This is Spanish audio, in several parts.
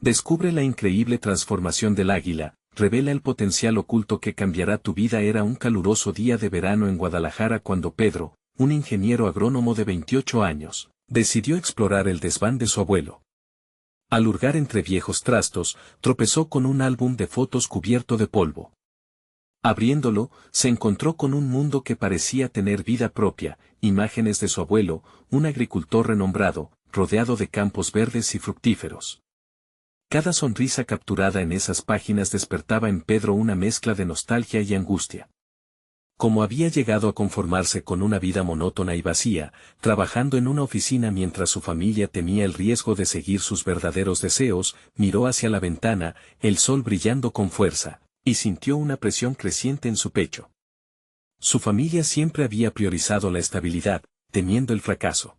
Descubre la increíble transformación del águila, revela el potencial oculto que cambiará tu vida. Era un caluroso día de verano en Guadalajara cuando Pedro, un ingeniero agrónomo de 28 años, decidió explorar el desván de su abuelo. Al hurgar entre viejos trastos, tropezó con un álbum de fotos cubierto de polvo. Abriéndolo, se encontró con un mundo que parecía tener vida propia, imágenes de su abuelo, un agricultor renombrado, rodeado de campos verdes y fructíferos. Cada sonrisa capturada en esas páginas despertaba en Pedro una mezcla de nostalgia y angustia. Como había llegado a conformarse con una vida monótona y vacía, trabajando en una oficina mientras su familia temía el riesgo de seguir sus verdaderos deseos, miró hacia la ventana, el sol brillando con fuerza, y sintió una presión creciente en su pecho. Su familia siempre había priorizado la estabilidad, temiendo el fracaso.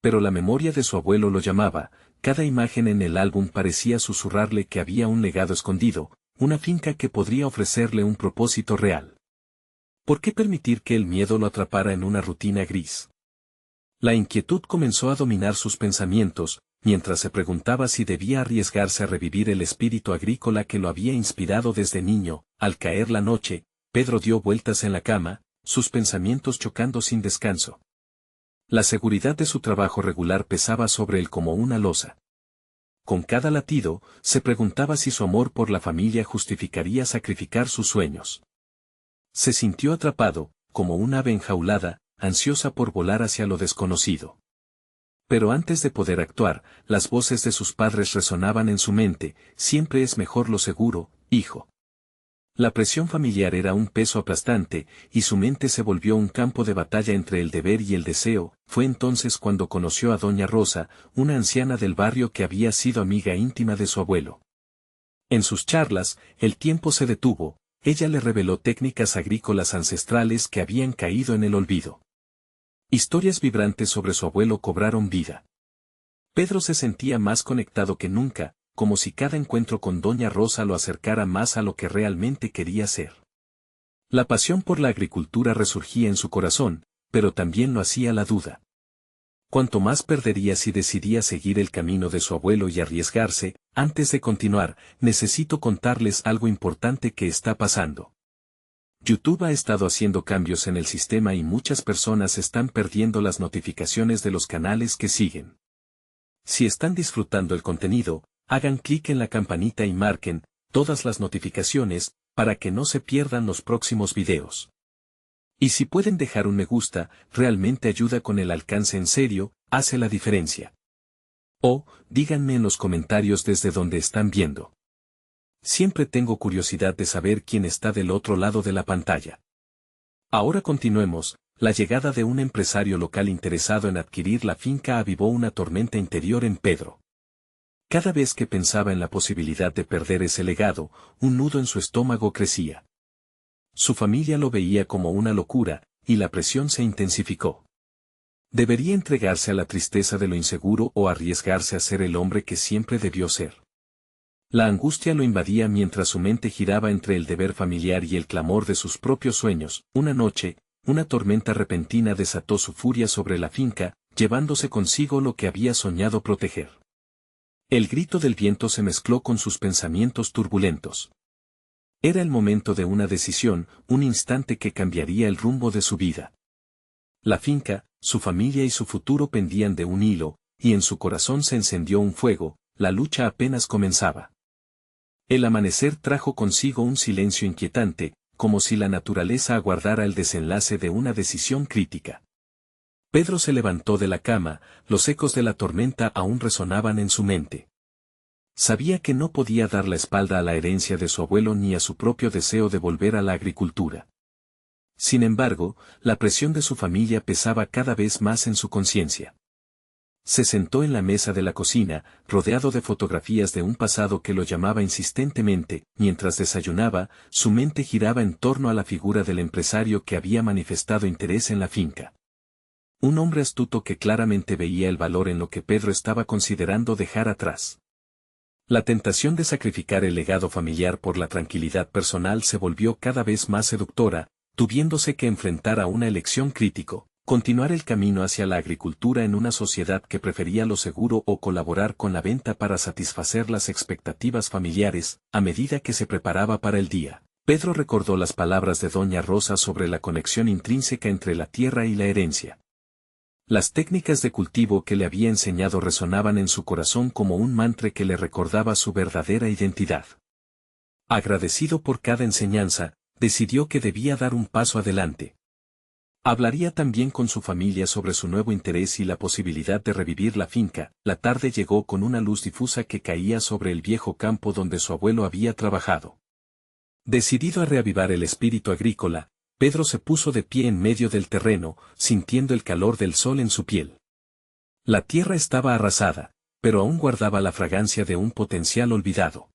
Pero la memoria de su abuelo lo llamaba. Cada imagen en el álbum parecía susurrarle que había un legado escondido, una finca que podría ofrecerle un propósito real. ¿Por qué permitir que el miedo lo atrapara en una rutina gris? La inquietud comenzó a dominar sus pensamientos, mientras se preguntaba si debía arriesgarse a revivir el espíritu agrícola que lo había inspirado desde niño. Al caer la noche, Pedro dio vueltas en la cama, sus pensamientos chocando sin descanso. La seguridad de su trabajo regular pesaba sobre él como una losa. Con cada latido, se preguntaba si su amor por la familia justificaría sacrificar sus sueños. Se sintió atrapado, como un ave enjaulada, ansiosa por volar hacia lo desconocido. Pero antes de poder actuar, las voces de sus padres resonaban en su mente: siempre es mejor lo seguro, hijo. La presión familiar era un peso aplastante, y su mente se volvió un campo de batalla entre el deber y el deseo. Fue entonces cuando conoció a doña Rosa, una anciana del barrio que había sido amiga íntima de su abuelo. En sus charlas, el tiempo se detuvo, ella le reveló técnicas agrícolas ancestrales que habían caído en el olvido. Historias vibrantes sobre su abuelo cobraron vida. Pedro se sentía más conectado que nunca, como si cada encuentro con doña Rosa lo acercara más a lo que realmente quería ser. La pasión por la agricultura resurgía en su corazón, pero también lo hacía la duda. ¿Cuánto más perdería si decidía seguir el camino de su abuelo y arriesgarse? Antes de continuar, necesito contarles algo importante que está pasando. YouTube ha estado haciendo cambios en el sistema y muchas personas están perdiendo las notificaciones de los canales que siguen. Si están disfrutando el contenido, hagan clic en la campanita y marquen todas las notificaciones para que no se pierdan los próximos videos. Y si pueden dejar un me gusta, realmente ayuda con el alcance. En serio, hace la diferencia. O, díganme en los comentarios desde donde están viendo. Siempre tengo curiosidad de saber quién está del otro lado de la pantalla. Ahora continuemos. La llegada de un empresario local interesado en adquirir la finca avivó una tormenta interior en Pedro. Cada vez que pensaba en la posibilidad de perder ese legado, un nudo en su estómago crecía. Su familia lo veía como una locura, y la presión se intensificó. ¿Debería entregarse a la tristeza de lo inseguro o arriesgarse a ser el hombre que siempre debió ser? La angustia lo invadía mientras su mente giraba entre el deber familiar y el clamor de sus propios sueños. Una noche, una tormenta repentina desató su furia sobre la finca, llevándose consigo lo que había soñado proteger. El grito del viento se mezcló con sus pensamientos turbulentos. Era el momento de una decisión, un instante que cambiaría el rumbo de su vida. La finca, su familia y su futuro pendían de un hilo, y en su corazón se encendió un fuego. La lucha apenas comenzaba. El amanecer trajo consigo un silencio inquietante, como si la naturaleza aguardara el desenlace de una decisión crítica. Pedro se levantó de la cama, los ecos de la tormenta aún resonaban en su mente. Sabía que no podía dar la espalda a la herencia de su abuelo ni a su propio deseo de volver a la agricultura. Sin embargo, la presión de su familia pesaba cada vez más en su conciencia. Se sentó en la mesa de la cocina, rodeado de fotografías de un pasado que lo llamaba insistentemente. Mientras desayunaba, su mente giraba en torno a la figura del empresario que había manifestado interés en la finca. Un hombre astuto que claramente veía el valor en lo que Pedro estaba considerando dejar atrás. La tentación de sacrificar el legado familiar por la tranquilidad personal se volvió cada vez más seductora, tuviéndose que enfrentar a una elección crítico: Continuar el camino hacia la agricultura en una sociedad que prefería lo seguro o colaborar con la venta para satisfacer las expectativas familiares, a medida que se preparaba para el día. Pedro recordó las palabras de Doña Rosa sobre la conexión intrínseca entre la tierra y la herencia. Las técnicas de cultivo que le había enseñado resonaban en su corazón como un mantra que le recordaba su verdadera identidad. Agradecido por cada enseñanza, decidió que debía dar un paso adelante. Hablaría también con su familia sobre su nuevo interés y la posibilidad de revivir la finca. La tarde llegó con una luz difusa que caía sobre el viejo campo donde su abuelo había trabajado. Decidido a reavivar el espíritu agrícola, Pedro se puso de pie en medio del terreno, sintiendo el calor del sol en su piel. La tierra estaba arrasada, pero aún guardaba la fragancia de un potencial olvidado.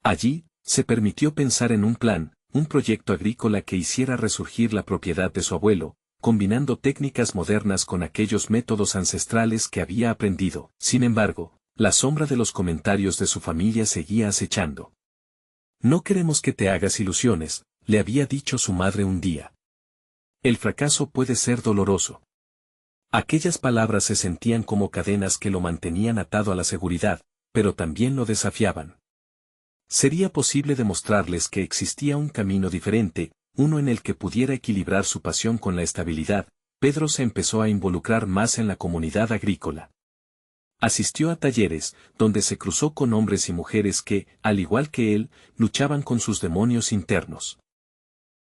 Allí, se permitió pensar en un plan, un proyecto agrícola que hiciera resurgir la propiedad de su abuelo, combinando técnicas modernas con aquellos métodos ancestrales que había aprendido. Sin embargo, la sombra de los comentarios de su familia seguía acechando. No queremos que te hagas ilusiones, le había dicho su madre un día. El fracaso puede ser doloroso. Aquellas palabras se sentían como cadenas que lo mantenían atado a la seguridad, pero también lo desafiaban. Sería posible demostrarles que existía un camino diferente, uno en el que pudiera equilibrar su pasión con la estabilidad. Pedro se empezó a involucrar más en la comunidad agrícola. Asistió a talleres, donde se cruzó con hombres y mujeres que, al igual que él, luchaban con sus demonios internos.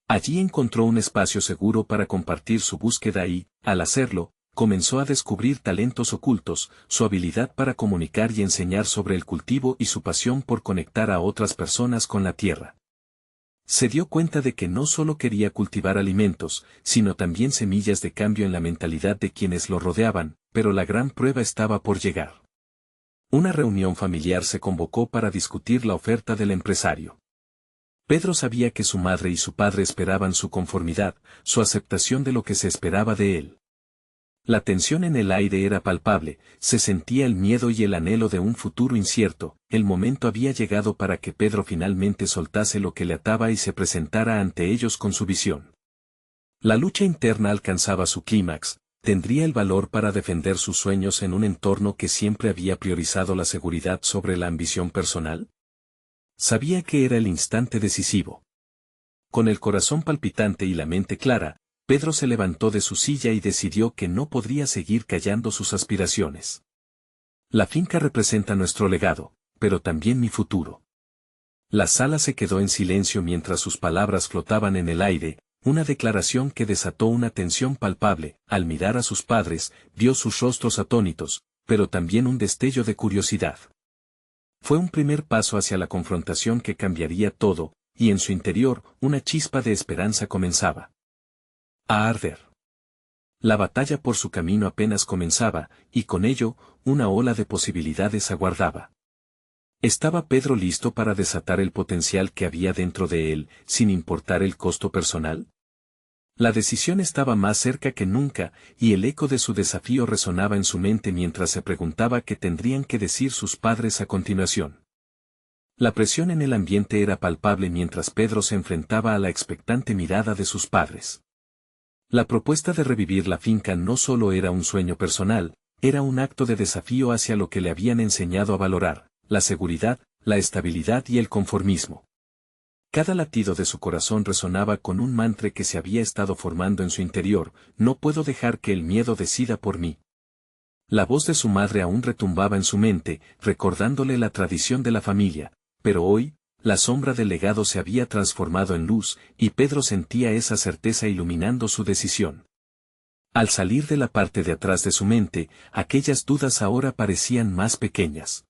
Allí encontró un espacio seguro para compartir su búsqueda y, al hacerlo, comenzó a descubrir talentos ocultos, su habilidad para comunicar y enseñar sobre el cultivo y su pasión por conectar a otras personas con la tierra. Se dio cuenta de que no solo quería cultivar alimentos, sino también semillas de cambio en la mentalidad de quienes lo rodeaban, pero la gran prueba estaba por llegar. Una reunión familiar se convocó para discutir la oferta del empresario. Pedro sabía que su madre y su padre esperaban su conformidad, su aceptación de lo que se esperaba de él. La tensión en el aire era palpable, se sentía el miedo y el anhelo de un futuro incierto. El momento había llegado para que Pedro finalmente soltase lo que le ataba y se presentara ante ellos con su visión. La lucha interna alcanzaba su clímax. ¿Tendría el valor para defender sus sueños en un entorno que siempre había priorizado la seguridad sobre la ambición personal? Sabía que era el instante decisivo. Con el corazón palpitante y la mente clara, Pedro se levantó de su silla y decidió que no podría seguir callando sus aspiraciones. La finca representa nuestro legado, pero también mi futuro. La sala se quedó en silencio mientras sus palabras flotaban en el aire, una declaración que desató una tensión palpable. Al mirar a sus padres, vio sus rostros atónitos, pero también un destello de curiosidad. Fue un primer paso hacia la confrontación que cambiaría todo, y en su interior, una chispa de esperanza comenzaba a arder. La batalla por su camino apenas comenzaba, y con ello, una ola de posibilidades aguardaba. ¿Estaba Pedro listo para desatar el potencial que había dentro de él, sin importar el costo personal? La decisión estaba más cerca que nunca, y el eco de su desafío resonaba en su mente mientras se preguntaba qué tendrían que decir sus padres a continuación. La presión en el ambiente era palpable mientras Pedro se enfrentaba a la expectante mirada de sus padres. La propuesta de revivir la finca no solo era un sueño personal, era un acto de desafío hacia lo que le habían enseñado a valorar, la seguridad, la estabilidad y el conformismo. Cada latido de su corazón resonaba con un mantra que se había estado formando en su interior: no puedo dejar que el miedo decida por mí. La voz de su madre aún retumbaba en su mente, recordándole la tradición de la familia, pero hoy, la sombra del legado se había transformado en luz, y Pedro sentía esa certeza iluminando su decisión. Al salir de la parte de atrás de su mente, aquellas dudas ahora parecían más pequeñas.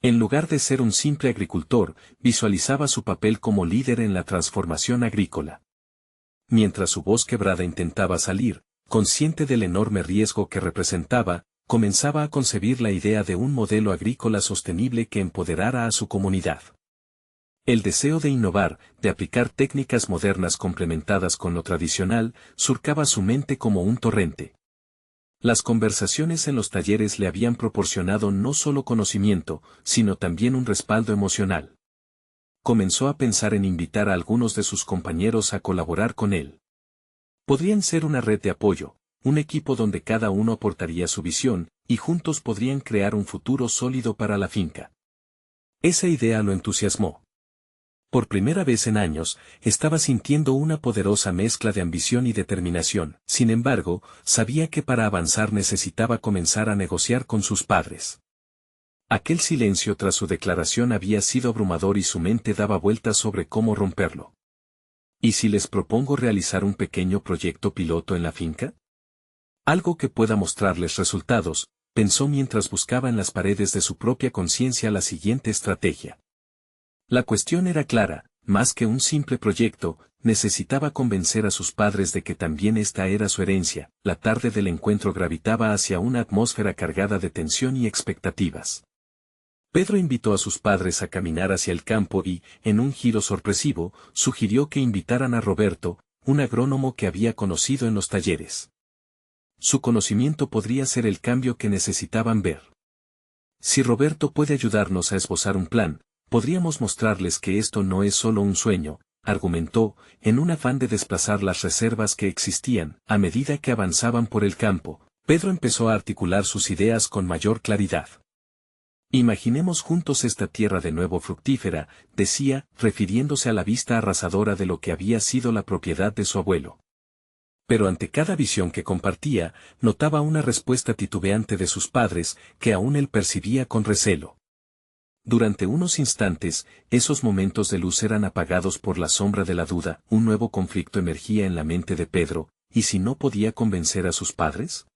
En lugar de ser un simple agricultor, visualizaba su papel como líder en la transformación agrícola. Mientras su voz quebrada intentaba salir, consciente del enorme riesgo que representaba, comenzaba a concebir la idea de un modelo agrícola sostenible que empoderara a su comunidad. El deseo de innovar, de aplicar técnicas modernas complementadas con lo tradicional, surcaba su mente como un torrente. Las conversaciones en los talleres le habían proporcionado no solo conocimiento, sino también un respaldo emocional. Comenzó a pensar en invitar a algunos de sus compañeros a colaborar con él. Podrían ser una red de apoyo, un equipo donde cada uno aportaría su visión, y juntos podrían crear un futuro sólido para la finca. Esa idea lo entusiasmó. Por primera vez en años, estaba sintiendo una poderosa mezcla de ambición y determinación. Sin embargo, sabía que para avanzar necesitaba comenzar a negociar con sus padres. Aquel silencio tras su declaración había sido abrumador y su mente daba vueltas sobre cómo romperlo. ¿Y si les propongo realizar un pequeño proyecto piloto en la finca? Algo que pueda mostrarles resultados, pensó mientras buscaba en las paredes de su propia conciencia la siguiente estrategia. La cuestión era clara, más que un simple proyecto, necesitaba convencer a sus padres de que también esta era su herencia. La tarde del encuentro gravitaba hacia una atmósfera cargada de tensión y expectativas. Pedro invitó a sus padres a caminar hacia el campo y, en un giro sorpresivo, sugirió que invitaran a Roberto, un agrónomo que había conocido en los talleres. Su conocimiento podría ser el cambio que necesitaban ver. Si Roberto puede ayudarnos a esbozar un plan, podríamos mostrarles que esto no es solo un sueño, argumentó, en un afán de desplazar las reservas que existían. A medida que avanzaban por el campo, Pedro empezó a articular sus ideas con mayor claridad. Imaginemos juntos esta tierra de nuevo fructífera, decía, refiriéndose a la vista arrasadora de lo que había sido la propiedad de su abuelo. Pero ante cada visión que compartía, notaba una respuesta titubeante de sus padres, que aún él percibía con recelo. Durante unos instantes, esos momentos de luz eran apagados por la sombra de la duda. Un nuevo conflicto emergía en la mente de Pedro, ¿y si no podía convencer a sus padres?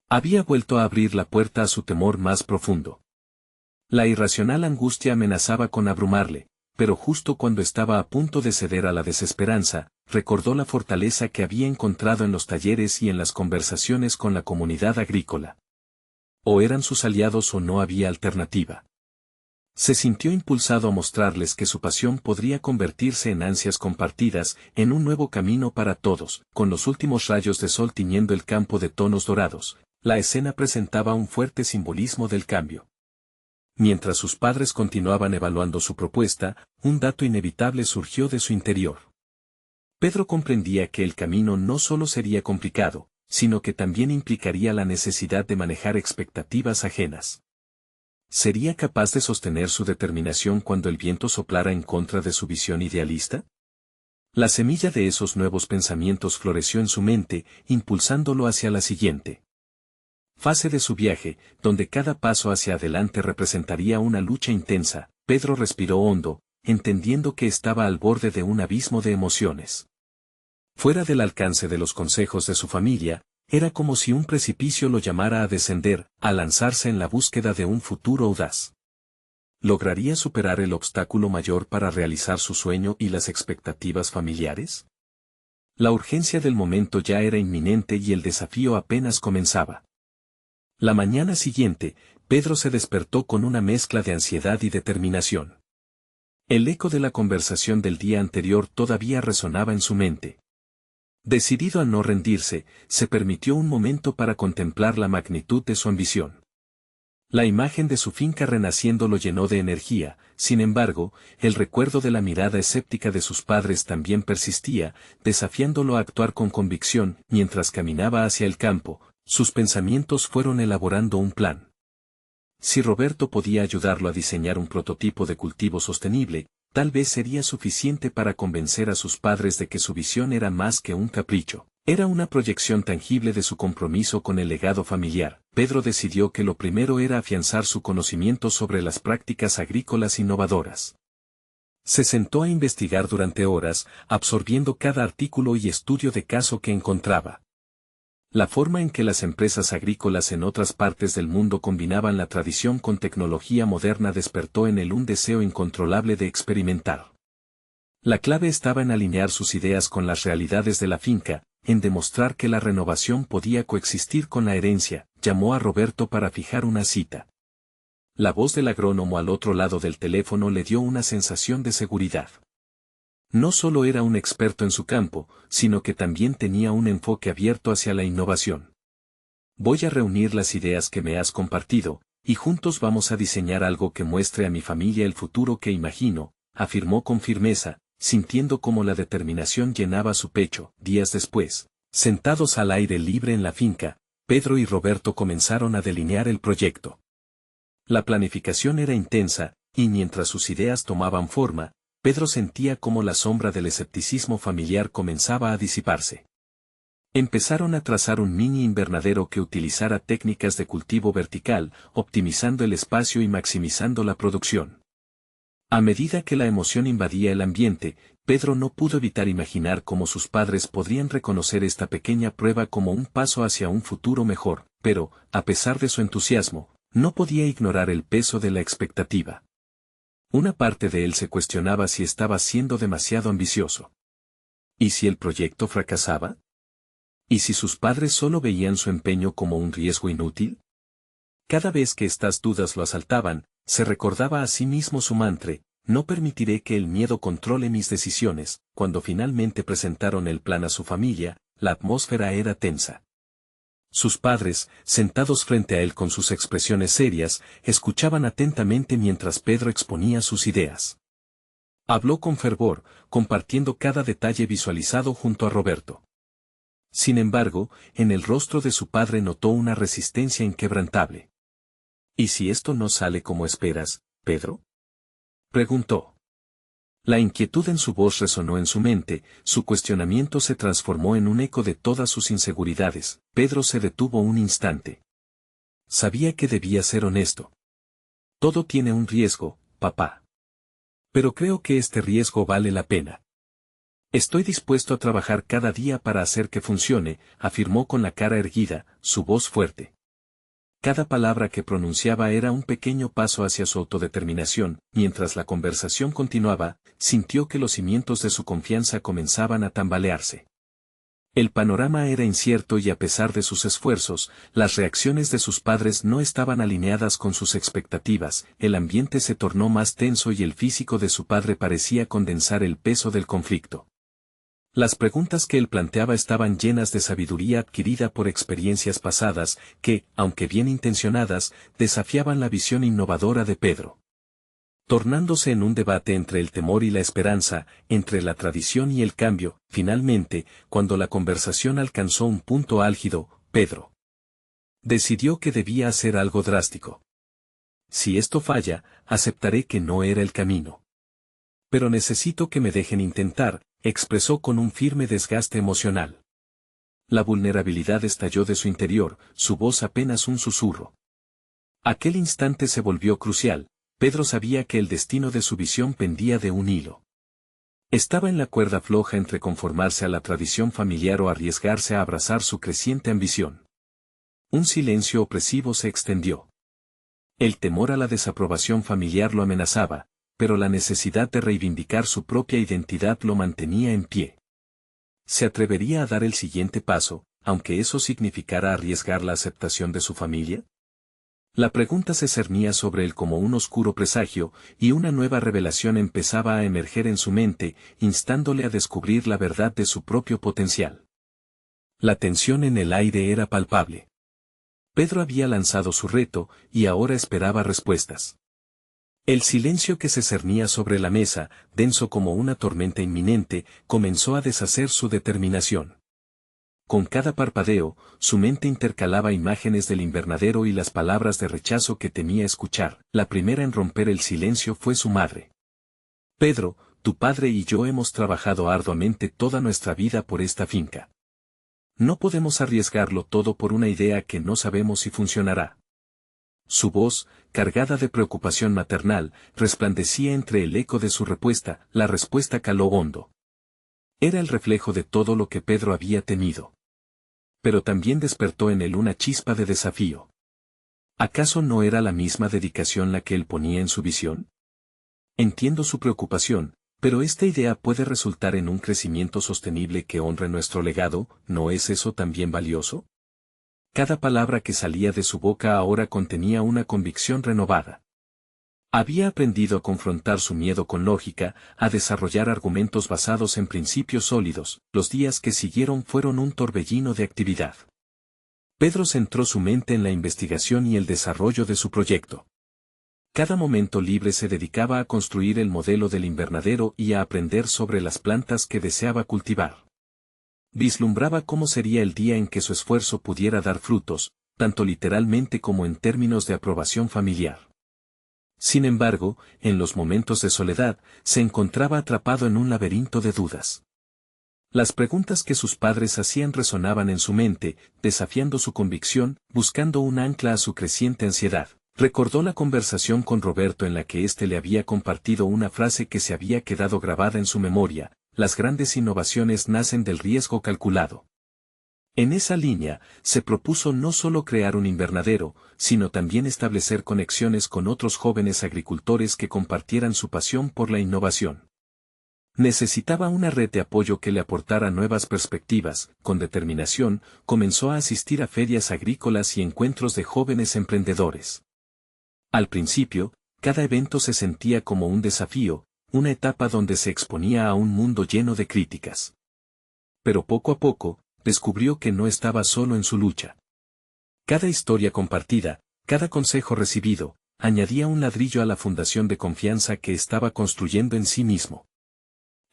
Había vuelto a abrir la puerta a su temor más profundo. La irracional angustia amenazaba con abrumarle, pero justo cuando estaba a punto de ceder a la desesperanza, recordó la fortaleza que había encontrado en los talleres y en las conversaciones con la comunidad agrícola. O eran sus aliados o no había alternativa. Se sintió impulsado a mostrarles que su pasión podría convertirse en ansias compartidas, en un nuevo camino para todos. Con los últimos rayos de sol tiñendo el campo de tonos dorados, la escena presentaba un fuerte simbolismo del cambio. Mientras sus padres continuaban evaluando su propuesta, un dato inevitable surgió de su interior. Pedro comprendía que el camino no solo sería complicado, sino que también implicaría la necesidad de manejar expectativas ajenas. ¿Sería capaz de sostener su determinación cuando el viento soplara en contra de su visión idealista? La semilla de esos nuevos pensamientos floreció en su mente, impulsándolo hacia la siguiente fase de su viaje, donde cada paso hacia adelante representaría una lucha intensa. Pedro respiró hondo, entendiendo que estaba al borde de un abismo de emociones. Fuera del alcance de los consejos de su familia, era como si un precipicio lo llamara a descender, a lanzarse en la búsqueda de un futuro audaz. ¿Lograría superar el obstáculo mayor para realizar su sueño y las expectativas familiares? La urgencia del momento ya era inminente y el desafío apenas comenzaba. La mañana siguiente, Pedro se despertó con una mezcla de ansiedad y determinación. El eco de la conversación del día anterior todavía resonaba en su mente. Decidido a no rendirse, se permitió un momento para contemplar la magnitud de su ambición. La imagen de su finca renaciendo lo llenó de energía. Sin embargo, el recuerdo de la mirada escéptica de sus padres también persistía, desafiándolo a actuar con convicción. Mientras caminaba hacia el campo, sus pensamientos fueron elaborando un plan. Si Roberto podía ayudarlo a diseñar un prototipo de cultivo sostenible, tal vez sería suficiente para convencer a sus padres de que su visión era más que un capricho. Era una proyección tangible de su compromiso con el legado familiar. Pedro decidió que lo primero era afianzar su conocimiento sobre las prácticas agrícolas innovadoras. Se sentó a investigar durante horas, absorbiendo cada artículo y estudio de caso que encontraba. La forma en que las empresas agrícolas en otras partes del mundo combinaban la tradición con tecnología moderna despertó en él un deseo incontrolable de experimentar. La clave estaba en alinear sus ideas con las realidades de la finca, en demostrar que la renovación podía coexistir con la herencia. Llamó a Roberto para fijar una cita. La voz del agrónomo al otro lado del teléfono le dio una sensación de seguridad. No solo era un experto en su campo, sino que también tenía un enfoque abierto hacia la innovación. Voy a reunir las ideas que me has compartido, y juntos vamos a diseñar algo que muestre a mi familia el futuro que imagino, afirmó con firmeza, sintiendo cómo la determinación llenaba su pecho. Días después, Sentados al aire libre en la finca, Pedro y Roberto comenzaron a delinear el proyecto. La planificación era intensa, y mientras sus ideas tomaban forma, Pedro sentía cómo la sombra del escepticismo familiar comenzaba a disiparse. Empezaron a trazar un mini invernadero que utilizara técnicas de cultivo vertical, optimizando el espacio y maximizando la producción. A medida que la emoción invadía el ambiente, Pedro no pudo evitar imaginar cómo sus padres podrían reconocer esta pequeña prueba como un paso hacia un futuro mejor, pero, a pesar de su entusiasmo, no podía ignorar el peso de la expectativa. Una parte de él se cuestionaba si estaba siendo demasiado ambicioso. ¿Y si el proyecto fracasaba? ¿Y si sus padres solo veían su empeño como un riesgo inútil? Cada vez que estas dudas lo asaltaban, se recordaba a sí mismo su mantra: no permitiré que el miedo controle mis decisiones. Cuando finalmente presentaron el plan a su familia, la atmósfera era tensa. Sus padres, sentados frente a él con sus expresiones serias, escuchaban atentamente mientras Pedro exponía sus ideas. Habló con fervor, compartiendo cada detalle visualizado junto a Roberto. Sin embargo, en el rostro de su padre notó una resistencia inquebrantable. ¿Y si esto no sale como esperas, Pedro?, preguntó. La inquietud en su voz resonó en su mente, su cuestionamiento se transformó en un eco de todas sus inseguridades. Pedro se detuvo un instante. Sabía que debía ser honesto. Todo tiene un riesgo, papá. Pero creo que este riesgo vale la pena. Estoy dispuesto a trabajar cada día para hacer que funcione, afirmó con la cara erguida, su voz fuerte. Cada palabra que pronunciaba era un pequeño paso hacia su autodeterminación. Mientras la conversación continuaba, sintió que los cimientos de su confianza comenzaban a tambalearse. El panorama era incierto y a pesar de sus esfuerzos, las reacciones de sus padres no estaban alineadas con sus expectativas. El ambiente se tornó más tenso y el físico de su padre parecía condensar el peso del conflicto. Las preguntas que él planteaba estaban llenas de sabiduría adquirida por experiencias pasadas, que, aunque bien intencionadas, desafiaban la visión innovadora de Pedro. Tornándose en un debate entre el temor y la esperanza, entre la tradición y el cambio, finalmente, cuando la conversación alcanzó un punto álgido, Pedro decidió que debía hacer algo drástico. Si esto falla, aceptaré que no era el camino. Pero necesito que me dejen intentar, expresó con un firme desgaste emocional. La vulnerabilidad estalló de su interior, su voz apenas un susurro. Aquel instante se volvió crucial. Pedro sabía que el destino de su visión pendía de un hilo. Estaba en la cuerda floja entre conformarse a la tradición familiar o arriesgarse a abrazar su creciente ambición. Un silencio opresivo se extendió. El temor a la desaprobación familiar lo amenazaba, pero la necesidad de reivindicar su propia identidad lo mantenía en pie. ¿Se atrevería a dar el siguiente paso, aunque eso significara arriesgar la aceptación de su familia? La pregunta se cernía sobre él como un oscuro presagio, y una nueva revelación empezaba a emerger en su mente, instándole a descubrir la verdad de su propio potencial. La tensión en el aire era palpable. Pedro había lanzado su reto, y ahora esperaba respuestas. El silencio que se cernía sobre la mesa, denso como una tormenta inminente, comenzó a deshacer su determinación. Con cada parpadeo, su mente intercalaba imágenes del invernadero y las palabras de rechazo que temía escuchar. La primera en romper el silencio fue su madre. Pedro, tu padre y yo hemos trabajado arduamente toda nuestra vida por esta finca. No podemos arriesgarlo todo por una idea que no sabemos si funcionará. Su voz, cargada de preocupación maternal, resplandecía entre el eco de su respuesta. La respuesta caló hondo. Era el reflejo de todo lo que Pedro había temido. Pero también despertó en él una chispa de desafío. ¿Acaso no era la misma dedicación la que él ponía en su visión? Entiendo su preocupación, pero esta idea puede resultar en un crecimiento sostenible que honre nuestro legado. ¿No es eso también valioso? Cada palabra que salía de su boca ahora contenía una convicción renovada. Había aprendido a confrontar su miedo con lógica, a desarrollar argumentos basados en principios sólidos. Los días que siguieron fueron un torbellino de actividad. Pedro centró su mente en la investigación y el desarrollo de su proyecto. Cada momento libre se dedicaba a construir el modelo del invernadero y a aprender sobre las plantas que deseaba cultivar. Vislumbraba cómo sería el día en que su esfuerzo pudiera dar frutos, tanto literalmente como en términos de aprobación familiar. Sin embargo, en los momentos de soledad, se encontraba atrapado en un laberinto de dudas. Las preguntas que sus padres hacían resonaban en su mente, desafiando su convicción, buscando un ancla a su creciente ansiedad. Recordó la conversación con Roberto en la que éste le había compartido una frase que se había quedado grabada en su memoria: las grandes innovaciones nacen del riesgo calculado. En esa línea, se propuso no solo crear un invernadero, sino también establecer conexiones con otros jóvenes agricultores que compartieran su pasión por la innovación. Necesitaba una red de apoyo que le aportara nuevas perspectivas. Con determinación, comenzó a asistir a ferias agrícolas y encuentros de jóvenes emprendedores. Al principio, cada evento se sentía como un desafío, una etapa donde se exponía a un mundo lleno de críticas. Pero poco a poco, descubrió que no estaba solo en su lucha. Cada historia compartida, cada consejo recibido, añadía un ladrillo a la fundación de confianza que estaba construyendo en sí mismo.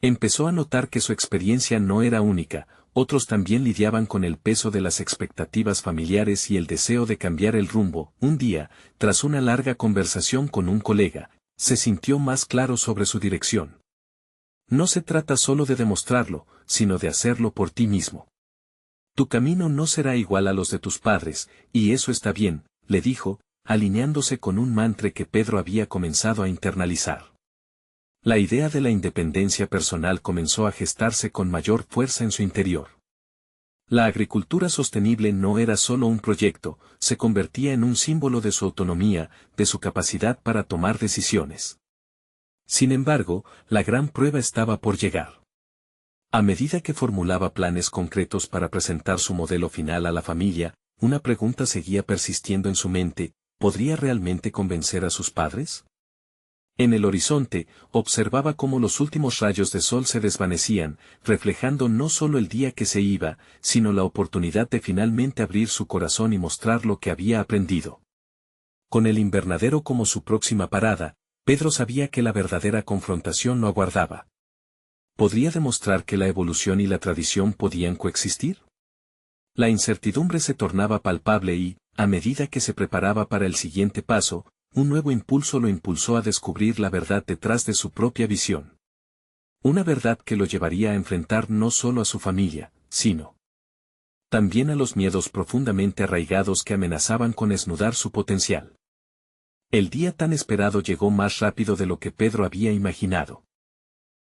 Empezó a notar que su experiencia no era única, otros también lidiaban con el peso de las expectativas familiares y el deseo de cambiar el rumbo. Un día, tras una larga conversación con un colega, se sintió más claro sobre su dirección. No se trata solo de demostrarlo, sino de hacerlo por ti mismo. Tu camino no será igual a los de tus padres, y eso está bien, le dijo, alineándose con un mantra que Pedro había comenzado a internalizar. La idea de la independencia personal comenzó a gestarse con mayor fuerza en su interior. La agricultura sostenible no era solo un proyecto, se convertía en un símbolo de su autonomía, de su capacidad para tomar decisiones. Sin embargo, la gran prueba estaba por llegar. A medida que formulaba planes concretos para presentar su modelo final a la familia, una pregunta seguía persistiendo en su mente: ¿podría realmente convencer a sus padres? En el horizonte, observaba cómo los últimos rayos de sol se desvanecían, reflejando no solo el día que se iba, sino la oportunidad de finalmente abrir su corazón y mostrar lo que había aprendido. Con el invernadero como su próxima parada, Pedro sabía que la verdadera confrontación lo aguardaba. ¿Podría demostrar que la evolución y la tradición podían coexistir? La incertidumbre se tornaba palpable y, a medida que se preparaba para el siguiente paso, un nuevo impulso lo impulsó a descubrir la verdad detrás de su propia visión. Una verdad que lo llevaría a enfrentar no solo a su familia, sino también a los miedos profundamente arraigados que amenazaban con esnudar su potencial. El día tan esperado llegó más rápido de lo que Pedro había imaginado.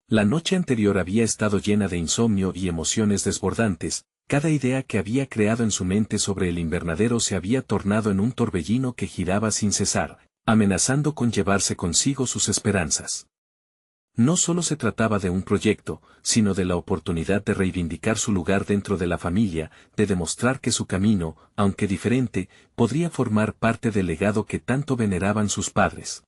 La noche anterior había estado llena de insomnio y emociones desbordantes. Cada idea que había creado en su mente sobre el invernadero se había tornado en un torbellino que giraba sin cesar, amenazando con llevarse consigo sus esperanzas. No solo se trataba de un proyecto, sino de la oportunidad de reivindicar su lugar dentro de la familia, de demostrar que su camino, aunque diferente, podría formar parte del legado que tanto veneraban sus padres.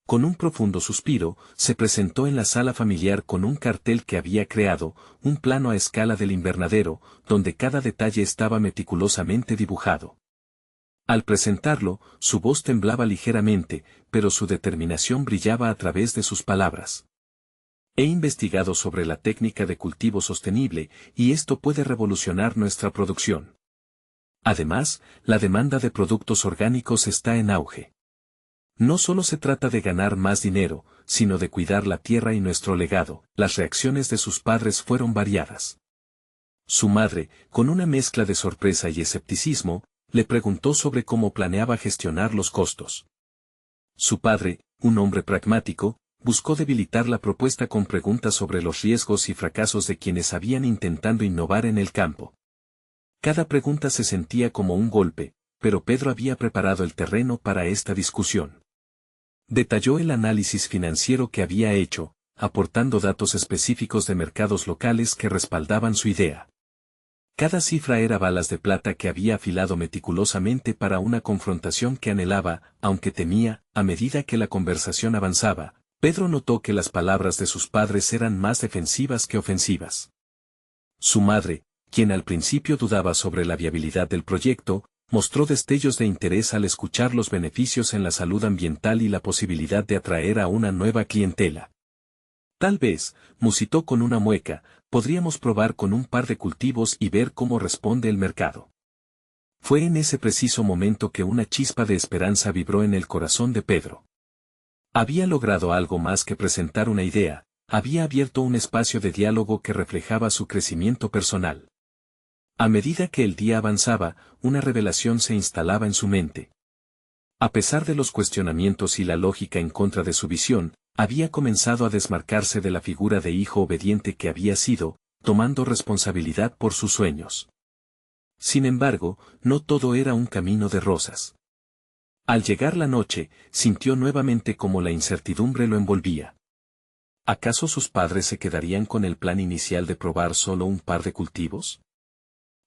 Con un profundo suspiro, se presentó en la sala familiar con un cartel que había creado, un plano a escala del invernadero, donde cada detalle estaba meticulosamente dibujado. Al presentarlo, su voz temblaba ligeramente, pero su determinación brillaba a través de sus palabras. He investigado sobre la técnica de cultivo sostenible, y esto puede revolucionar nuestra producción. Además, la demanda de productos orgánicos está en auge. No solo se trata de ganar más dinero, sino de cuidar la tierra y nuestro legado. Las reacciones de sus padres fueron variadas. Su madre, con una mezcla de sorpresa y escepticismo, le preguntó sobre cómo planeaba gestionar los costos. Su padre, un hombre pragmático, buscó debilitar la propuesta con preguntas sobre los riesgos y fracasos de quienes habían intentado innovar en el campo. Cada pregunta se sentía como un golpe, pero Pedro había preparado el terreno para esta discusión. Detalló el análisis financiero que había hecho, aportando datos específicos de mercados locales que respaldaban su idea. Cada cifra era balas de plata que había afilado meticulosamente para una confrontación que anhelaba, aunque temía. A medida que la conversación avanzaba, Pedro notó que las palabras de sus padres eran más defensivas que ofensivas. Su madre, quien al principio dudaba sobre la viabilidad del proyecto, mostró destellos de interés al escuchar los beneficios en la salud ambiental y la posibilidad de atraer a una nueva clientela. Tal vez, musitó con una mueca, podríamos probar con un par de cultivos y ver cómo responde el mercado. Fue en ese preciso momento que una chispa de esperanza vibró en el corazón de Pedro. Había logrado algo más que presentar una idea, había abierto un espacio de diálogo que reflejaba su crecimiento personal. A medida que el día avanzaba, una revelación se instalaba en su mente. A pesar de los cuestionamientos y la lógica en contra de su visión, había comenzado a desmarcarse de la figura de hijo obediente que había sido, tomando responsabilidad por sus sueños. Sin embargo, no todo era un camino de rosas. Al llegar la noche, sintió nuevamente cómo la incertidumbre lo envolvía. ¿Acaso sus padres se quedarían con el plan inicial de probar solo un par de cultivos?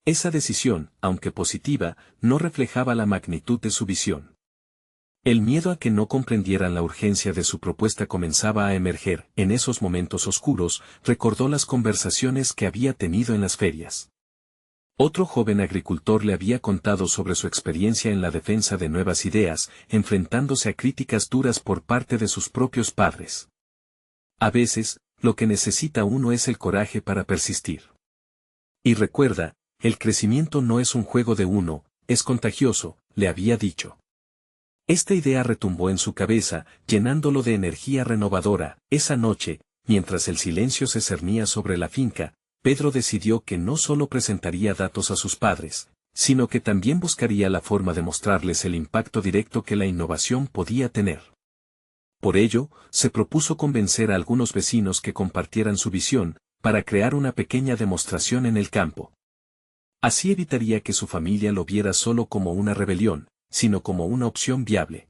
Esa decisión, aunque positiva, no reflejaba la magnitud de su visión. El miedo a que no comprendieran la urgencia de su propuesta comenzaba a emerger. En esos momentos oscuros, recordó las conversaciones que había tenido en las ferias. Otro joven agricultor le había contado sobre su experiencia en la defensa de nuevas ideas, enfrentándose a críticas duras por parte de sus propios padres. A veces, lo que necesita uno es el coraje para persistir. Y recuerda, el crecimiento no es un juego de uno, es contagioso, le había dicho. Esta idea retumbó en su cabeza, llenándolo de energía renovadora. Esa noche, mientras el silencio se cernía sobre la finca, Pedro decidió que no solo presentaría datos a sus padres, sino que también buscaría la forma de mostrarles el impacto directo que la innovación podía tener. Por ello, se propuso convencer a algunos vecinos que compartieran su visión, para crear una pequeña demostración en el campo. Así evitaría que su familia lo viera solo como una rebelión, sino como una opción viable.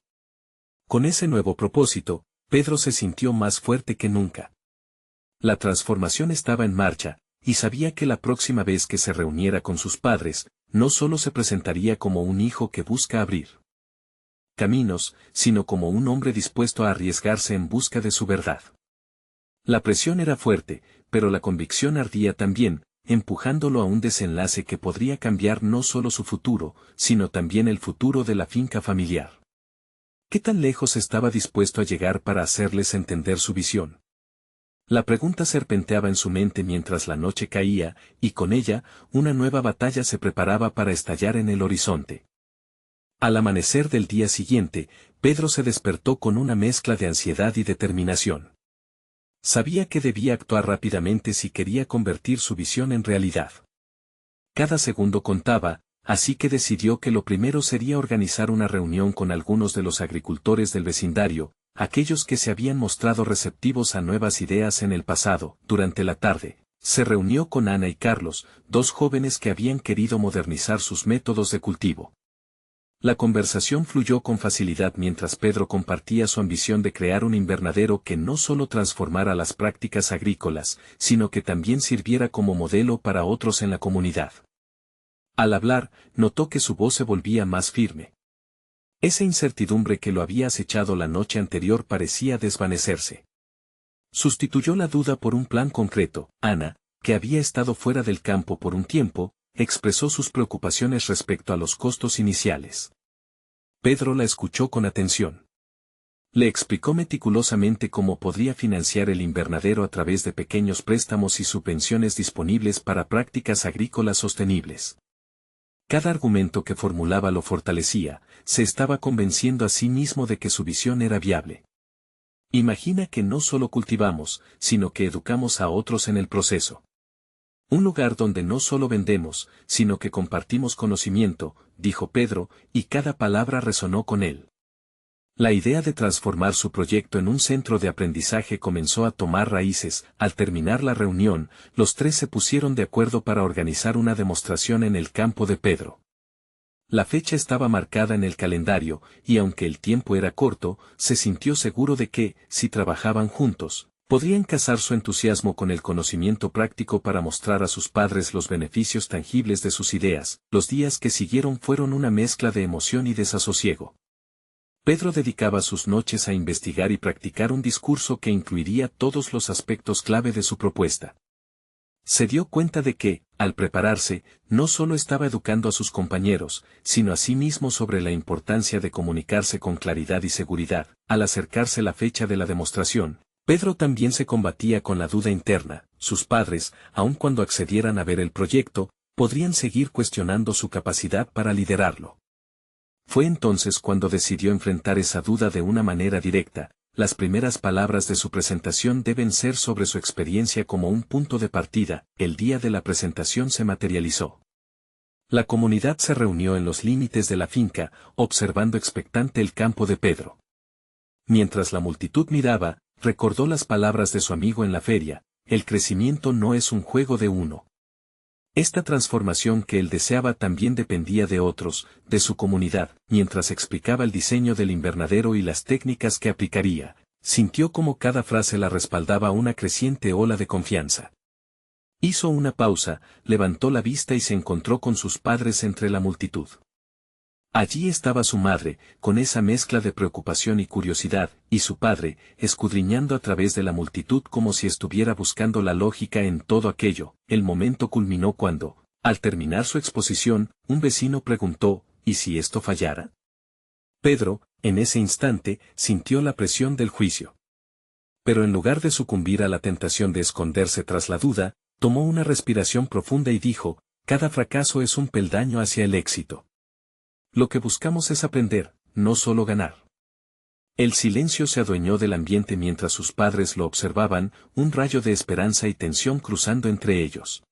Con ese nuevo propósito, Pedro se sintió más fuerte que nunca. La transformación estaba en marcha, y sabía que la próxima vez que se reuniera con sus padres, no solo se presentaría como un hijo que busca abrir caminos, sino como un hombre dispuesto a arriesgarse en busca de su verdad. La presión era fuerte, pero la convicción ardía también, empujándolo a un desenlace que podría cambiar no solo su futuro, sino también el futuro de la finca familiar. ¿Qué tan lejos estaba dispuesto a llegar para hacerles entender su visión? La pregunta serpenteaba en su mente mientras la noche caía, y con ella, una nueva batalla se preparaba para estallar en el horizonte. Al amanecer del día siguiente, Pedro se despertó con una mezcla de ansiedad y determinación. Sabía que debía actuar rápidamente si quería convertir su visión en realidad. Cada segundo contaba, así que decidió que lo primero sería organizar una reunión con algunos de los agricultores del vecindario, aquellos que se habían mostrado receptivos a nuevas ideas en el pasado. Durante la tarde, se reunió con Ana y Carlos, dos jóvenes que habían querido modernizar sus métodos de cultivo. La conversación fluyó con facilidad mientras Pedro compartía su ambición de crear un invernadero que no solo transformara las prácticas agrícolas, sino que también sirviera como modelo para otros en la comunidad. Al hablar, notó que su voz se volvía más firme. Esa incertidumbre que lo había acechado la noche anterior parecía desvanecerse. Sustituyó la duda por un plan concreto. Ana, que había estado fuera del campo por un tiempo, expresó sus preocupaciones respecto a los costos iniciales. Pedro la escuchó con atención. Le explicó meticulosamente cómo podría financiar el invernadero a través de pequeños préstamos y subvenciones disponibles para prácticas agrícolas sostenibles. Cada argumento que formulaba lo fortalecía, se estaba convenciendo a sí mismo de que su visión era viable. Imagina que no solo cultivamos, sino que educamos a otros en el proceso. Un lugar donde no solo vendemos, sino que compartimos conocimiento, dijo Pedro, y cada palabra resonó con él. La idea de transformar su proyecto en un centro de aprendizaje comenzó a tomar raíces. Al terminar la reunión, los tres se pusieron de acuerdo para organizar una demostración en el campo de Pedro. La fecha estaba marcada en el calendario, y aunque el tiempo era corto, se sintió seguro de que, si trabajaban juntos, podrían casar su entusiasmo con el conocimiento práctico para mostrar a sus padres los beneficios tangibles de sus ideas. Los días que siguieron fueron una mezcla de emoción y desasosiego. Pedro dedicaba sus noches a investigar y practicar un discurso que incluiría todos los aspectos clave de su propuesta. Se dio cuenta de que, al prepararse, no solo estaba educando a sus compañeros, sino a sí mismo sobre la importancia de comunicarse con claridad y seguridad. Al acercarse la fecha de la demostración, Pedro también se combatía con la duda interna. Sus padres, aun cuando accedieran a ver el proyecto, podrían seguir cuestionando su capacidad para liderarlo. Fue entonces cuando decidió enfrentar esa duda de una manera directa. Las primeras palabras de su presentación deben ser sobre su experiencia como un punto de partida. El día de la presentación se materializó. La comunidad se reunió en los límites de la finca, observando expectante el campo de Pedro. Mientras la multitud miraba, recordó las palabras de su amigo en la feria: el crecimiento no es un juego de uno. Esta transformación que él deseaba también dependía de otros, de su comunidad. Mientras explicaba el diseño del invernadero y las técnicas que aplicaría, sintió como cada frase la respaldaba una creciente ola de confianza. Hizo una pausa, levantó la vista y se encontró con sus padres entre la multitud. Allí estaba su madre, con esa mezcla de preocupación y curiosidad, y su padre, escudriñando a través de la multitud como si estuviera buscando la lógica en todo aquello. El momento culminó cuando, al terminar su exposición, un vecino preguntó: ¿y si esto fallara? Pedro, en ese instante, sintió la presión del juicio. Pero en lugar de sucumbir a la tentación de esconderse tras la duda, tomó una respiración profunda y dijo: cada fracaso es un peldaño hacia el éxito. Lo que buscamos es aprender, no solo ganar. El silencio se adueñó del ambiente mientras sus padres lo observaban, un rayo de esperanza y tensión cruzando entre ellos.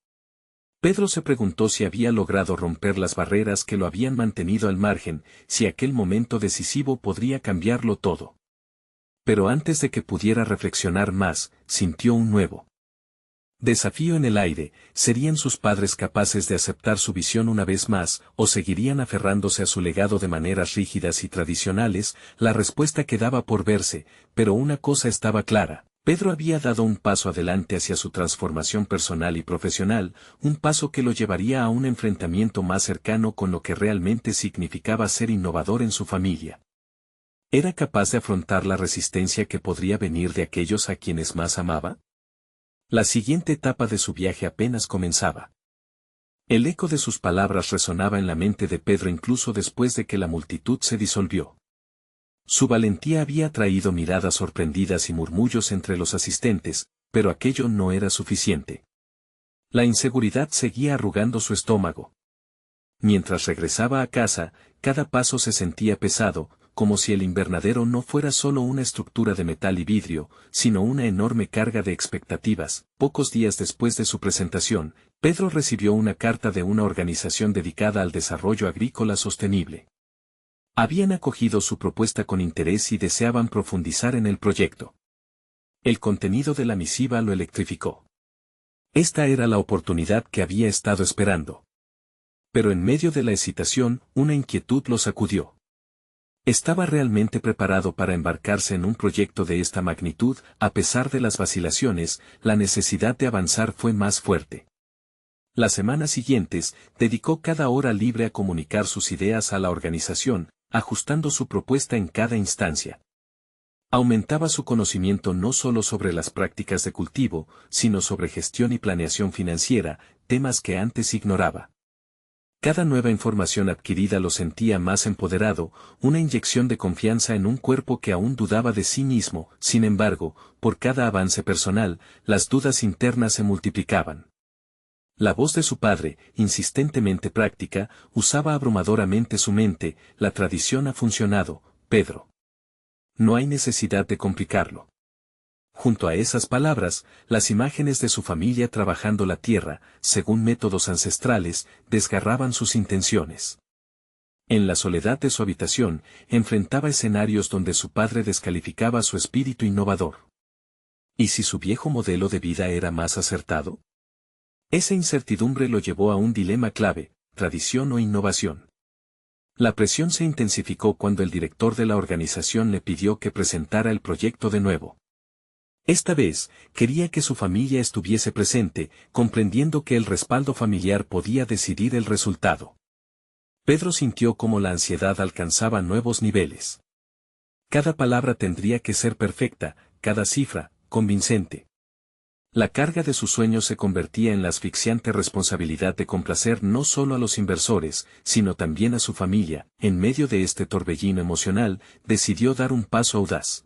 Pedro se preguntó si había logrado romper las barreras que lo habían mantenido al margen, si aquel momento decisivo podría cambiarlo todo. Pero antes de que pudiera reflexionar más, sintió un nuevo desafío en el aire. ¿Serían sus padres capaces de aceptar su visión una vez más, o seguirían aferrándose a su legado de maneras rígidas y tradicionales? La respuesta quedaba por verse, pero una cosa estaba clara: Pedro había dado un paso adelante hacia su transformación personal y profesional, un paso que lo llevaría a un enfrentamiento más cercano con lo que realmente significaba ser innovador en su familia. ¿Era capaz de afrontar la resistencia que podría venir de aquellos a quienes más amaba? La siguiente etapa de su viaje apenas comenzaba. El eco de sus palabras resonaba en la mente de Pedro incluso después de que la multitud se disolvió. Su valentía había traído miradas sorprendidas y murmullos entre los asistentes, pero aquello no era suficiente. La inseguridad seguía arrugando su estómago. Mientras regresaba a casa, cada paso se sentía pesado, como si el invernadero no fuera solo una estructura de metal y vidrio, sino una enorme carga de expectativas. Pocos días después de su presentación, Pedro recibió una carta de una organización dedicada al desarrollo agrícola sostenible. Habían acogido su propuesta con interés y deseaban profundizar en el proyecto. El contenido de la misiva lo electrificó. Esta era la oportunidad que había estado esperando. Pero en medio de la excitación, una inquietud lo sacudió. ¿Estaba realmente preparado para embarcarse en un proyecto de esta magnitud? A pesar de las vacilaciones, la necesidad de avanzar fue más fuerte. Las semanas siguientes, dedicó cada hora libre a comunicar sus ideas a la organización, ajustando su propuesta en cada instancia. Aumentaba su conocimiento no solo sobre las prácticas de cultivo, sino sobre gestión y planeación financiera, temas que antes ignoraba. Cada nueva información adquirida lo sentía más empoderado, una inyección de confianza en un cuerpo que aún dudaba de sí mismo. Sin embargo, por cada avance personal, las dudas internas se multiplicaban. La voz de su padre, insistentemente práctica, usaba abrumadoramente su mente: la tradición ha funcionado, Pedro. No hay necesidad de complicarlo. Junto a esas palabras, las imágenes de su familia trabajando la tierra, según métodos ancestrales, desgarraban sus intenciones. En la soledad de su habitación, enfrentaba escenarios donde su padre descalificaba su espíritu innovador. ¿Y si su viejo modelo de vida era más acertado? Esa incertidumbre lo llevó a un dilema clave: tradición o innovación. La presión se intensificó cuando el director de la organización le pidió que presentara el proyecto de nuevo. Esta vez, quería que su familia estuviese presente, comprendiendo que el respaldo familiar podía decidir el resultado. Pedro sintió cómo la ansiedad alcanzaba nuevos niveles. Cada palabra tendría que ser perfecta, cada cifra, convincente. La carga de sus sueños se convertía en la asfixiante responsabilidad de complacer no solo a los inversores, sino también a su familia. En medio de este torbellino emocional, decidió dar un paso audaz.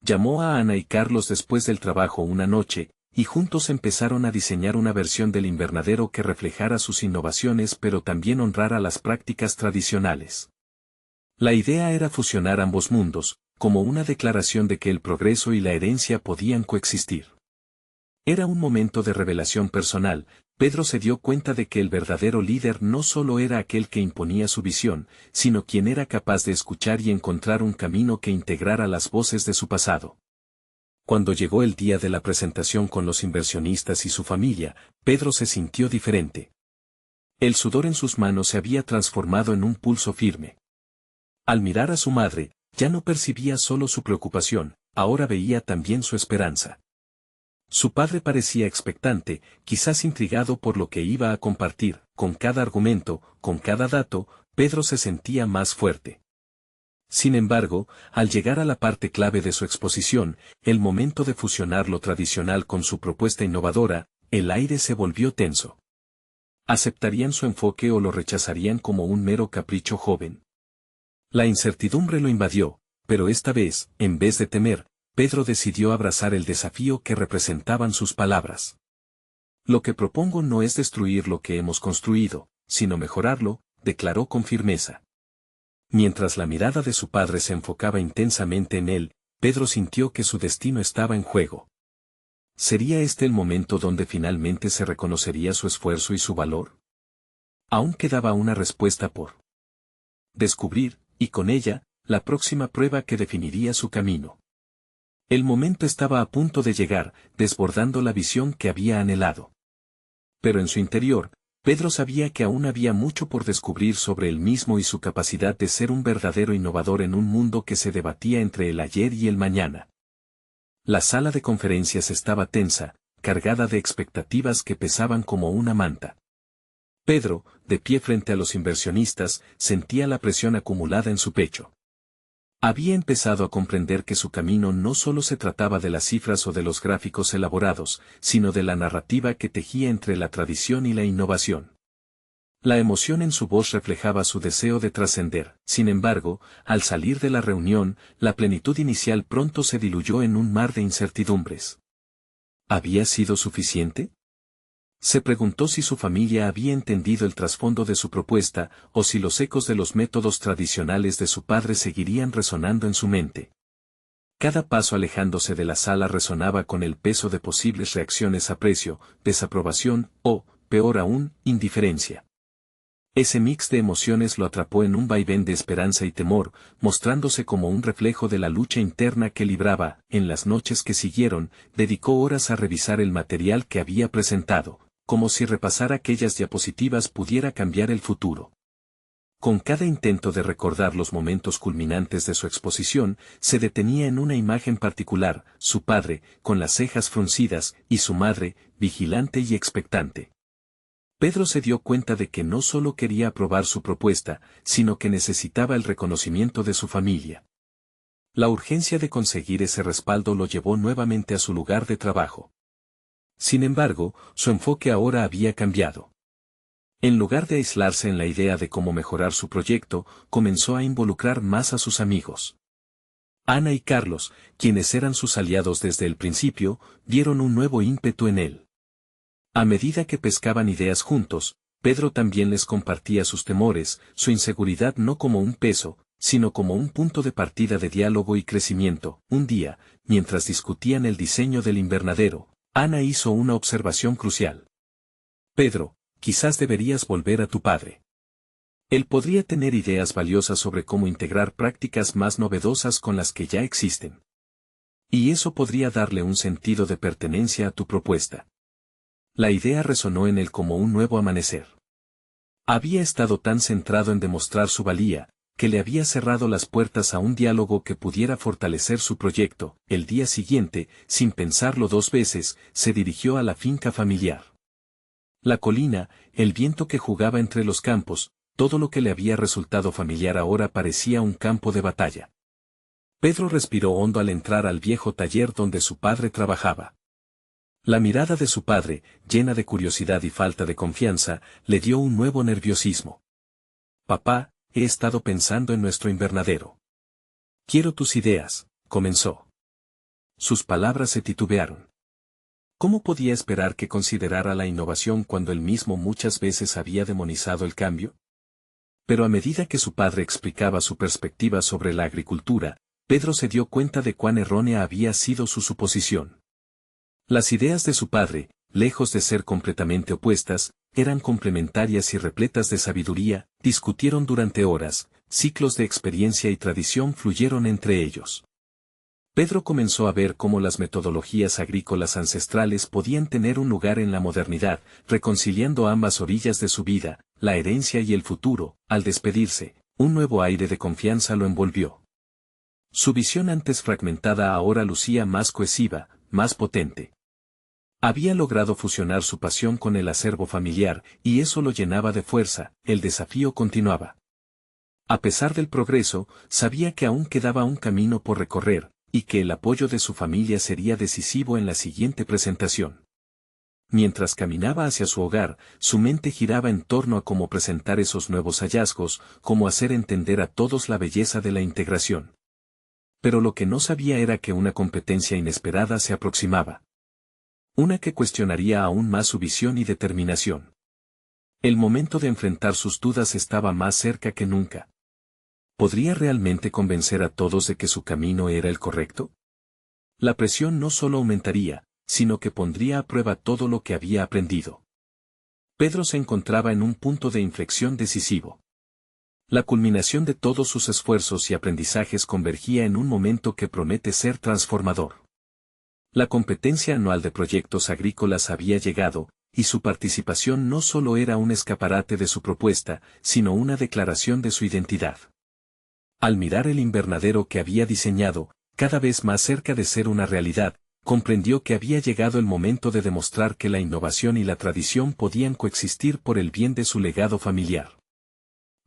Llamó a Ana y Carlos después del trabajo una noche, y juntos empezaron a diseñar una versión del invernadero que reflejara sus innovaciones pero también honrara las prácticas tradicionales. La idea era fusionar ambos mundos, como una declaración de que el progreso y la herencia podían coexistir. Era un momento de revelación personal. Pedro se dio cuenta de que el verdadero líder no solo era aquel que imponía su visión, sino quien era capaz de escuchar y encontrar un camino que integrara las voces de su pasado. Cuando llegó el día de la presentación con los inversionistas y su familia, Pedro se sintió diferente. El sudor en sus manos se había transformado en un pulso firme. Al mirar a su madre, ya no percibía solo su preocupación, ahora veía también su esperanza. Su padre parecía expectante, quizás intrigado por lo que iba a compartir. Con cada argumento, con cada dato, Pedro se sentía más fuerte. Sin embargo, al llegar a la parte clave de su exposición, el momento de fusionar lo tradicional con su propuesta innovadora, el aire se volvió tenso. ¿Aceptarían su enfoque o lo rechazarían como un mero capricho joven? La incertidumbre lo invadió, pero esta vez, en vez de temer, Pedro decidió abrazar el desafío que representaban sus palabras. Lo que propongo no es destruir lo que hemos construido, sino mejorarlo, declaró con firmeza. Mientras la mirada de su padre se enfocaba intensamente en él, Pedro sintió que su destino estaba en juego. ¿Sería este el momento donde finalmente se reconocería su esfuerzo y su valor? Aún quedaba una respuesta por descubrir, y con ella, la próxima prueba que definiría su camino. El momento estaba a punto de llegar, desbordando la visión que había anhelado. Pero en su interior, Pedro sabía que aún había mucho por descubrir sobre él mismo y su capacidad de ser un verdadero innovador en un mundo que se debatía entre el ayer y el mañana. La sala de conferencias estaba tensa, cargada de expectativas que pesaban como una manta. Pedro, de pie frente a los inversionistas, sentía la presión acumulada en su pecho. Había empezado a comprender que su camino no solo se trataba de las cifras o de los gráficos elaborados, sino de la narrativa que tejía entre la tradición y la innovación. La emoción en su voz reflejaba su deseo de trascender. Sin embargo, al salir de la reunión, la plenitud inicial pronto se diluyó en un mar de incertidumbres. ¿Había sido suficiente? Se preguntó si su familia había entendido el trasfondo de su propuesta, o si los ecos de los métodos tradicionales de su padre seguirían resonando en su mente. Cada paso alejándose de la sala resonaba con el peso de posibles reacciones: aprecio, desaprobación, o, peor aún, indiferencia. Ese mix de emociones lo atrapó en un vaivén de esperanza y temor, mostrándose como un reflejo de la lucha interna que libraba. En las noches que siguieron, dedicó horas a revisar el material que había presentado, como si repasar aquellas diapositivas pudiera cambiar el futuro. Con cada intento de recordar los momentos culminantes de su exposición, se detenía en una imagen particular: su padre, con las cejas fruncidas, y su madre, vigilante y expectante. Pedro se dio cuenta de que no solo quería aprobar su propuesta, sino que necesitaba el reconocimiento de su familia. La urgencia de conseguir ese respaldo lo llevó nuevamente a su lugar de trabajo. Sin embargo, su enfoque ahora había cambiado. En lugar de aislarse en la idea de cómo mejorar su proyecto, comenzó a involucrar más a sus amigos. Ana y Carlos, quienes eran sus aliados desde el principio, dieron un nuevo ímpetu en él. A medida que pescaban ideas juntos, Pedro también les compartía sus temores, su inseguridad, no como un peso, sino como un punto de partida de diálogo y crecimiento. Un día, mientras discutían el diseño del invernadero, Ana hizo una observación crucial. Pedro, quizás deberías volver a tu padre. Él podría tener ideas valiosas sobre cómo integrar prácticas más novedosas con las que ya existen. Y eso podría darle un sentido de pertenencia a tu propuesta. La idea resonó en él como un nuevo amanecer. Había estado tan centrado en demostrar su valía, que le había cerrado las puertas a un diálogo que pudiera fortalecer su proyecto. El día siguiente, sin pensarlo dos veces, se dirigió a la finca familiar. La colina, el viento que jugaba entre los campos, todo lo que le había resultado familiar ahora parecía un campo de batalla. Pedro respiró hondo al entrar al viejo taller donde su padre trabajaba. La mirada de su padre, llena de curiosidad y falta de confianza, le dio un nuevo nerviosismo. «Papá, he estado pensando en nuestro invernadero. Quiero tus ideas», comenzó. Sus palabras se titubearon. ¿Cómo podía esperar que considerara la innovación cuando él mismo muchas veces había demonizado el cambio? Pero a medida que su padre explicaba su perspectiva sobre la agricultura, Pedro se dio cuenta de cuán errónea había sido su suposición. Las ideas de su padre, lejos de ser completamente opuestas, eran complementarias y repletas de sabiduría. Discutieron durante horas, ciclos de experiencia y tradición fluyeron entre ellos. Pedro comenzó a ver cómo las metodologías agrícolas ancestrales podían tener un lugar en la modernidad, reconciliando ambas orillas de su vida, la herencia y el futuro. Al despedirse, un nuevo aire de confianza lo envolvió. Su visión antes fragmentada ahora lucía más cohesiva, más potente. Había logrado fusionar su pasión con el acervo familiar, y eso lo llenaba de fuerza. El desafío continuaba. A pesar del progreso, sabía que aún quedaba un camino por recorrer, y que el apoyo de su familia sería decisivo en la siguiente presentación. Mientras caminaba hacia su hogar, su mente giraba en torno a cómo presentar esos nuevos hallazgos, cómo hacer entender a todos la belleza de la integración. Pero lo que no sabía era que una competencia inesperada se aproximaba. Una que cuestionaría aún más su visión y determinación. El momento de enfrentar sus dudas estaba más cerca que nunca. ¿Podría realmente convencer a todos de que su camino era el correcto? La presión no solo aumentaría, sino que pondría a prueba todo lo que había aprendido. Pedro se encontraba en un punto de inflexión decisivo. La culminación de todos sus esfuerzos y aprendizajes convergía en un momento que promete ser transformador. La competencia anual de proyectos agrícolas había llegado, y su participación no solo era un escaparate de su propuesta, sino una declaración de su identidad. Al mirar el invernadero que había diseñado, cada vez más cerca de ser una realidad, comprendió que había llegado el momento de demostrar que la innovación y la tradición podían coexistir por el bien de su legado familiar.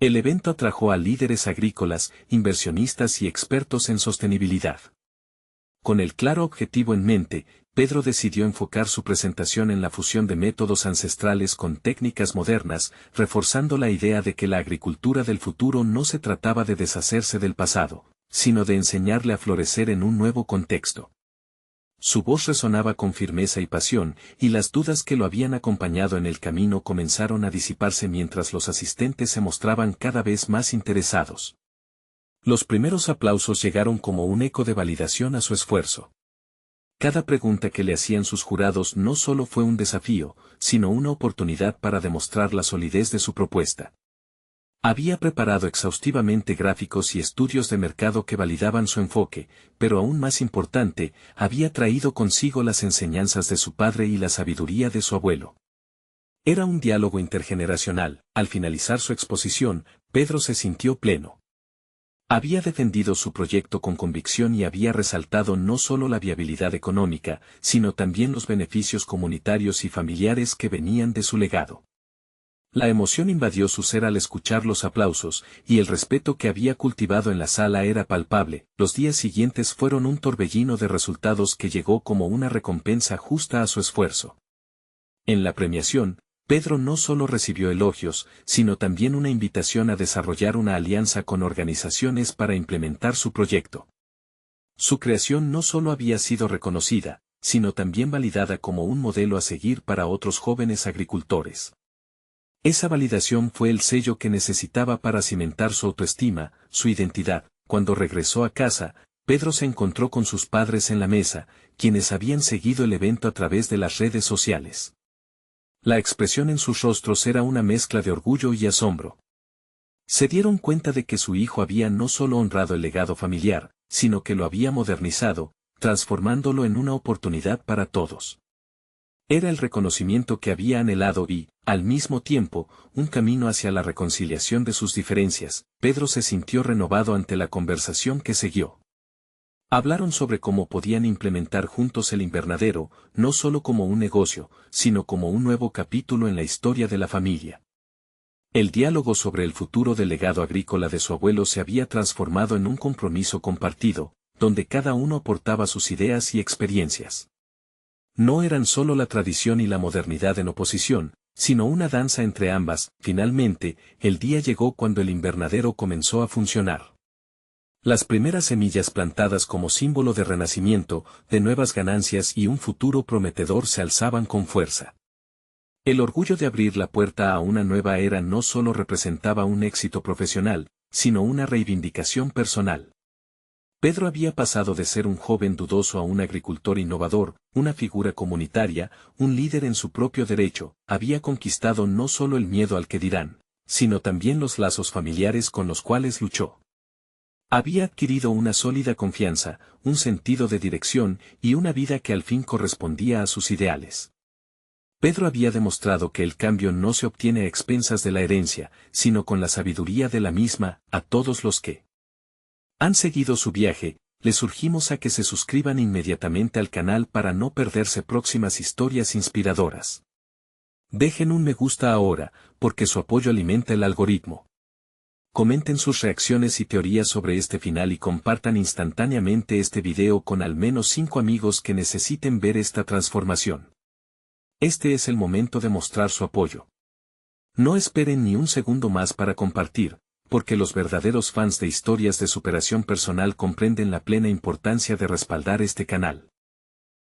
El evento atrajo a líderes agrícolas, inversionistas y expertos en sostenibilidad. Con el claro objetivo en mente, Pedro decidió enfocar su presentación en la fusión de métodos ancestrales con técnicas modernas, reforzando la idea de que la agricultura del futuro no se trataba de deshacerse del pasado, sino de enseñarle a florecer en un nuevo contexto. Su voz resonaba con firmeza y pasión, y las dudas que lo habían acompañado en el camino comenzaron a disiparse mientras los asistentes se mostraban cada vez más interesados. Los primeros aplausos llegaron como un eco de validación a su esfuerzo. Cada pregunta que le hacían sus jurados no solo fue un desafío, sino una oportunidad para demostrar la solidez de su propuesta. Había preparado exhaustivamente gráficos y estudios de mercado que validaban su enfoque, pero aún más importante, había traído consigo las enseñanzas de su padre y la sabiduría de su abuelo. Era un diálogo intergeneracional. Al finalizar su exposición, Pedro se sintió pleno. Había defendido su proyecto con convicción y había resaltado no solo la viabilidad económica, sino también los beneficios comunitarios y familiares que venían de su legado. La emoción invadió su ser al escuchar los aplausos, y el respeto que había cultivado en la sala era palpable. Los días siguientes fueron un torbellino de resultados que llegó como una recompensa justa a su esfuerzo. En la premiación, Pedro no solo recibió elogios, sino también una invitación a desarrollar una alianza con organizaciones para implementar su proyecto. Su creación no solo había sido reconocida, sino también validada como un modelo a seguir para otros jóvenes agricultores. Esa validación fue el sello que necesitaba para cimentar su autoestima, su identidad. Cuando regresó a casa, Pedro se encontró con sus padres en la mesa, quienes habían seguido el evento a través de las redes sociales. La expresión en sus rostros era una mezcla de orgullo y asombro. Se dieron cuenta de que su hijo había no solo honrado el legado familiar, sino que lo había modernizado, transformándolo en una oportunidad para todos. Era el reconocimiento que había anhelado y, al mismo tiempo, un camino hacia la reconciliación de sus diferencias. Pedro se sintió renovado ante la conversación que siguió. Hablaron sobre cómo podían implementar juntos el invernadero, no solo como un negocio, sino como un nuevo capítulo en la historia de la familia. El diálogo sobre el futuro del legado agrícola de su abuelo se había transformado en un compromiso compartido, donde cada uno aportaba sus ideas y experiencias. No eran solo la tradición y la modernidad en oposición, sino una danza entre ambas. Finalmente, el día llegó cuando el invernadero comenzó a funcionar. Las primeras semillas plantadas como símbolo de renacimiento, de nuevas ganancias y un futuro prometedor se alzaban con fuerza. El orgullo de abrir la puerta a una nueva era no solo representaba un éxito profesional, sino una reivindicación personal. Pedro había pasado de ser un joven dudoso a un agricultor innovador, una figura comunitaria, un líder en su propio derecho, había conquistado no solo el miedo al que dirán, sino también los lazos familiares con los cuales luchó. Había adquirido una sólida confianza, un sentido de dirección y una vida que al fin correspondía a sus ideales. Pedro había demostrado que el cambio no se obtiene a expensas de la herencia, sino con la sabiduría de la misma. A todos los que han seguido su viaje, les urgimos a que se suscriban inmediatamente al canal para no perderse próximas historias inspiradoras. Dejen un me gusta ahora, porque su apoyo alimenta el algoritmo. Comenten sus reacciones y teorías sobre este final y compartan instantáneamente este video con al menos 5 amigos que necesiten ver esta transformación. Este es el momento de mostrar su apoyo. No esperen ni un segundo más para compartir, porque los verdaderos fans de historias de superación personal comprenden la plena importancia de respaldar este canal.